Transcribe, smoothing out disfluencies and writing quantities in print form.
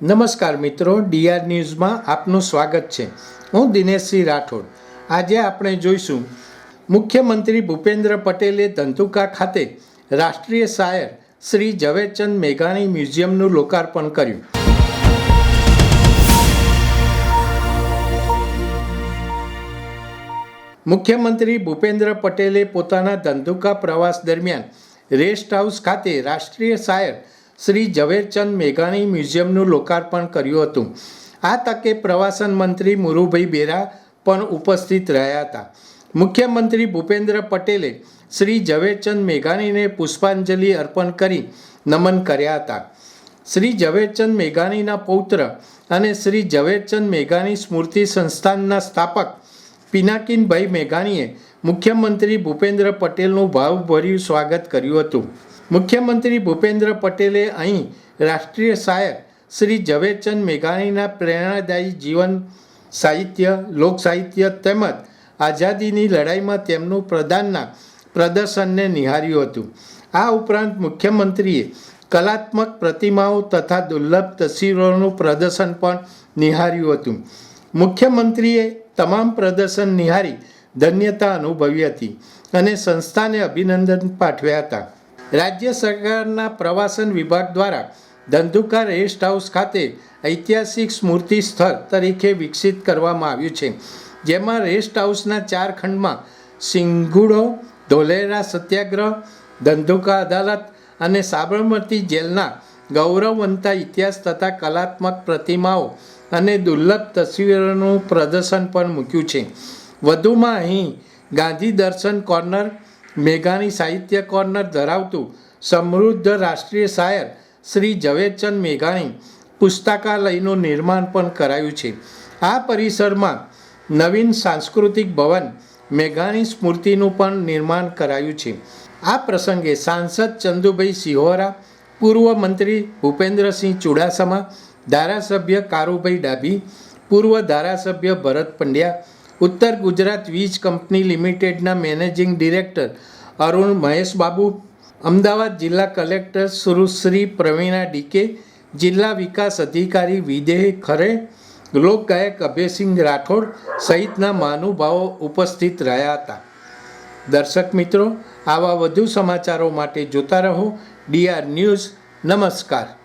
નમસ્કાર મિત્રો, ડીઆર ન્યૂઝમાં આપનું સ્વાગત છે. હું દિનેશસિંહ રાઠોડ. આજે આપણે જોઈશું મુખ્યમંત્રી ભૂપેન્દ્ર પટેલે ધંધુકા ખાતે રાષ્ટ્રીય શાયર શ્રી ઝવેરચંદ મેઘાણી મ્યુઝિયમનું લોકાર્પણ કર્યું. મુખ્યમંત્રી ભૂપેન્દ્ર પટેલે પોતાના ધંધુકા પ્રવાસ દરમિયાન રેસ્ટ હાઉસ ખાતે રાષ્ટ્રીય શાયર શ્રી ઝવેરચંદ મેઘાણી મ્યુઝિયમનું લોકાર્પણ કર્યું હતું. આ તકે પ્રવાસન મંત્રી મુરુભાઈ બેરા પણ ઉપસ્થિત રહ્યા હતા. મુખ્યમંત્રી ભૂપેન્દ્ર પટેલે શ્રી ઝવેરચંદ મેઘાણીને પુષ્પાંજલિ અર્પણ કરી નમન કર્યા હતા. શ્રી ઝવેરચંદ મેઘાણીના પૌત્ર અને શ્રી ઝવેરચંદ મેઘાણી સ્મૃતિ સંસ્થાનના સ્થાપક પિનાકીનભાઈ મેઘાણીએ મુખ્યમંત્રી ભૂપેન્દ્ર પટેલનું ભાવભર્યું સ્વાગત કર્યું હતું. મુખ્યમંત્રી ભૂપેન્દ્ર પટેલે અહીં રાષ્ટ્રીય શાયર શ્રી ઝવેરચંદ મેઘાણીના પ્રેરણાદાયી જીવન, સાહિત્ય, લોકસાહિત્ય તેમજ આઝાદીની લડાઈમાં તેમનું પ્રદર્શનને નિહાળ્યું હતું. આ ઉપરાંત મુખ્યમંત્રીએ કલાત્મક પ્રતિમાઓ તથા દુર્લભ તસવીરોનું પ્રદર્શન પણ નિહાળ્યું હતું. મુખ્યમંત્રીએ તમામ પ્રદર્શન નિહાળી ધન્યતા અનુભવી હતી અને સંસ્થાને અભિનંદન પાઠવ્યા હતા. રાજ્ય સરકારના પ્રવાસન વિભાગ દ્વારા ધંધુકા રેસ્ટ હાઉસ ખાતે ઐતિહાસિક સ્મૃતિ સ્થળ તરીકે વિકસિત કરવામાં આવ્યું છે, જેમાં રેસ્ટ હાઉસના 4 ખંડમાં સિંઘુડો, ધોલેરા સત્યાગ્રહ, ધંધુકા અદાલત અને સાબરમતી જેલના ગૌરવવંતા ઇતિહાસ તથા કલાત્મક પ્રતિમાઓ અને દુર્લભ તસવીરોનું પ્રદર્શન પણ મૂક્યું છે. વધુમાં અહીં ગાંધી દર્શન કોર્નર, મેઘાણી સાહિત્ય કોર્નર ધરાવતું સમૃદ્ધ રાષ્ટ્રીય શાયર શ્રી ઝવેરચંદ મેઘાણી પુસ્તકાલયનું નિર્માણ પણ કરાયું છે. આ પરિસરમાં નવીન સાંસ્કૃતિક ભવન મેઘાણી સ્મૃતિનું પણ નિર્માણ કરાયું છે. આ પ્રસંગે સાંસદ ચંદુભાઈ સિહોરા, પૂર્વ મંત્રી ભૂપેન્દ્રસિંહ ચુડાસમા, ધારાસભ્ય કારુભાઈ ડાભી, પૂર્વ ધારાસભ્ય ભરત પંડ્યા, ઉત્તર ગુજરાત વીજ કંપની લિમિટેડના મેનેજિંગ ડિરેક્ટર અરુણ મહેશબાબુ, અમદાવાદ જિલ્લા કલેક્ટર સુશ્રી પ્રવીણા ડીકે, જિલ્લા વિકાસ અધિકારી વિદેહ ખરે, લોકગાયક અભયસિંહ રાઠોડ સહિતના મહાનુભાવો ઉપસ્થિત રહ્યા હતા. દર્શક મિત્રો, આવા વધુ સમાચારો માટે જોતા રહો ડીઆર ન્યૂઝ. નમસ્કાર.